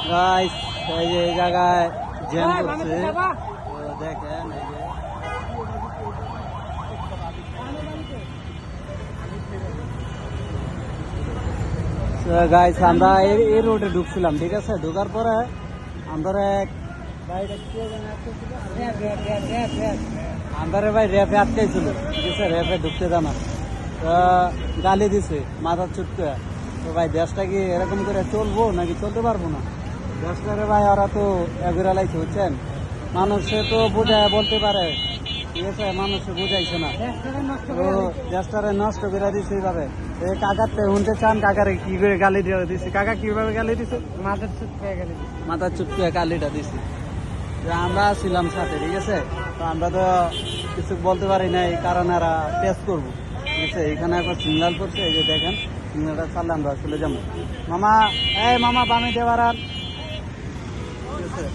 Guys এই যে এই জায়গায় জ্যাম করছে, তো দেখেন এই যে গাইস আমরা এই রোডে ঢুকছিলাম, ঠিক আছে। ঢোকার পরে আমরা আমাদের ভাই র্যাপে আটকাইছিল, ঠিক আছে। র্যাপে ঢুকতে জানা তো গালি দিছে মাথার চুটকে। তো ভাই দেশটা কি এরকম করে চলবো নাকি চলতে পারবো না? দেশটারে ভাই ওরা তো এগুলা লাইছে, বুঝছেন। মানুষে তো বুঝায় বলতে পারে, ঠিক আছে, মানুষে বুঝাইছে না, তো দেশটারে নষ্ট করে দিছে এইভাবে। এই কাকার তো শুনতে চান, কাকারে কি করে গালি দিয়ে দিছে? কাকা কিভাবে গালি দিছে? মাথার চুটকে গালিটা দিছে। আমরা ছিলাম সাথে, ঠিক আছে। তো আমরা তো কিছু বলতে পারি নাই, কারণ এরা পেস করবো, ঠিক আছে। এখানে একবার সিগনাল করছে, এই যে দেখেন সিগনালটা চাললে আমরা চলে যাবো। মামা, এই মামা বামে দেওয়ার, ঠিক আছে।